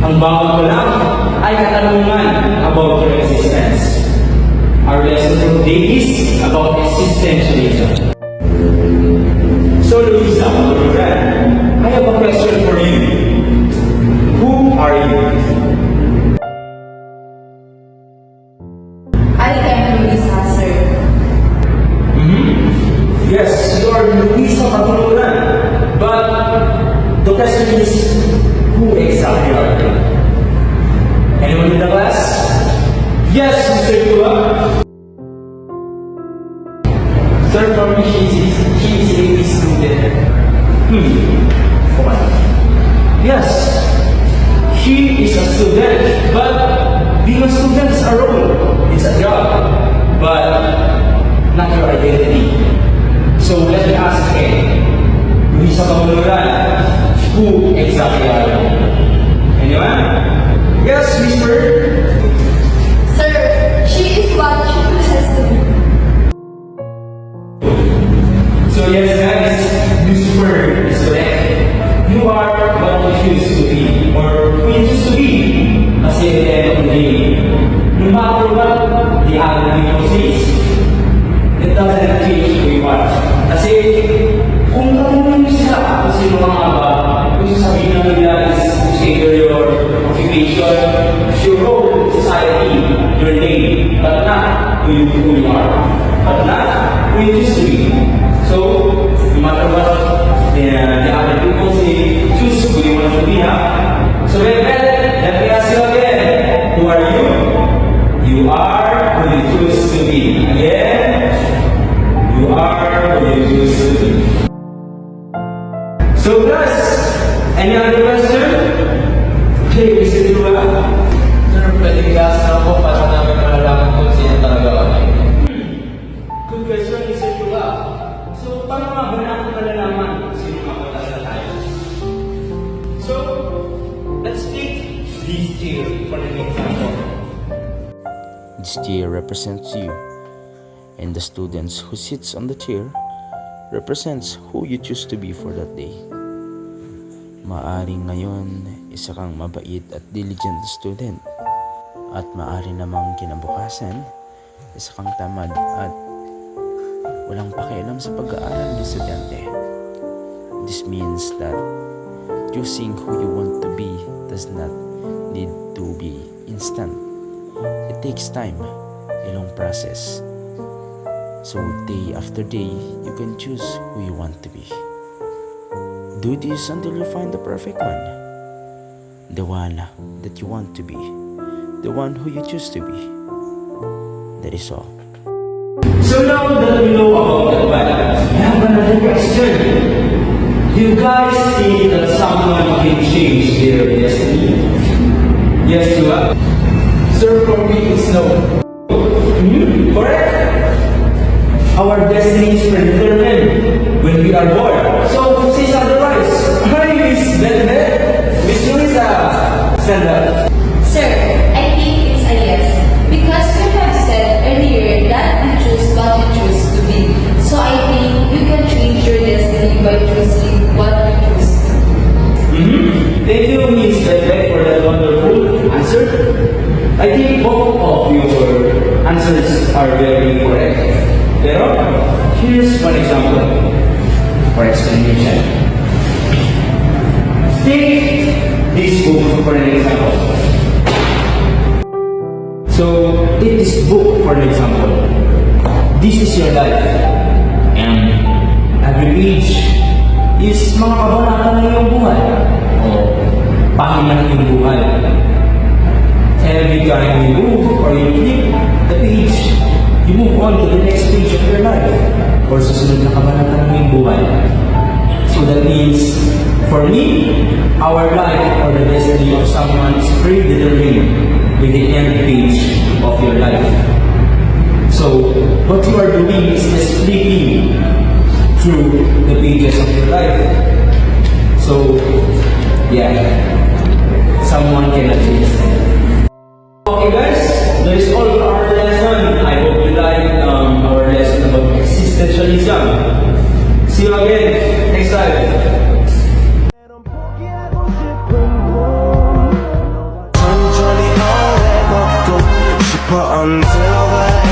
Ang bawat ko lang ay katanungan about your existence. Our lesson for today is about existentialism. So, Luisa, I have a question for you. Who are you? I am Luisa, sir. Yes, you are Luisa Matuluran. But the question is, who exactly are you? Anyone in the class? Yes, Mr. Tua. Sir, for me, she is a student. Okay. Yes, she is a student, but being a student is a role. It's a job, but not your identity. So let me ask again, Luisa Matuluran, who exactly are you? Anyone? Yes, Whisper. Sir, she is what she chooses to be. So yes, guys, Whisper is correct. You are what you choose to be, or who you choose to be. Kasi at the end of the day, no matter what the other people says, it doesn't change who you are. Kasi kung tanongin mo sila kung sino ka nga ba, kung sasabihin na nila is either your occupation, your role in society, your name, but not who you are, but not who you choose to be. So, no matter what the other people say, choose who you want to be, So, let me ask you again, who are you? You are who you choose to be. Again, you are who you choose to be. So, guys, any other question? Okay, Mr. Tua. Sir, pwede gas na ako para namin malalaman kung sino talaga ako. Good question, Mr. Tua. So, paano nga ba natin malalaman kung sino nga talaga tayo? So, let's take this chair for an example. This chair represents you, and the students who sits on the chair represents who you choose to be for that day. Maaring ngayon, isa kang mabait at diligent student, at maari namang kinabukasan, isa kang tamad at walang pakialam sa pag-aaral ng estudyante. This means that choosing who you want to be does not need to be instant. It takes time, a long process. So day after day, you can choose who you want to be. Do this until you find the perfect one. The one that you want to be. The one who you choose to be. That is all. So now that we know about that, I have another question. Do you guys think that someone can change their destiny? Yes, Tua? Sir, for me, it's no. Correct. Our destiny is predetermined when we are born. So, who says otherwise? Hi, Miss Bennett. Miss Luisa. Stand up. Sir, I think it's a yes. Because you have said earlier that you choose what you choose to be. So I think you can change your destiny by choosing what you choose to be. Thank you, Miss Bennett, for that wonderful answer. I think both of your answers are very correct. Pero, here's one example for explanation. Take this book for an example. So, take this book for an example. This is your life. And every page is mga kabanata ng iyong buhay. O pahina ng iyong buhay. Every time you move or you flip the page, you move on to the next page of your life or susunod na kabanata ng iyong buhay. So that means, for me, our life or the destiny of someone is predetermined with the end page of your life. So, what you are doing is just flipping through the pages of your life. So, yeah, someone cannot change that. Okay guys, that is all for our lesson. I hope you liked our lesson about existentialism. See you again next time. until the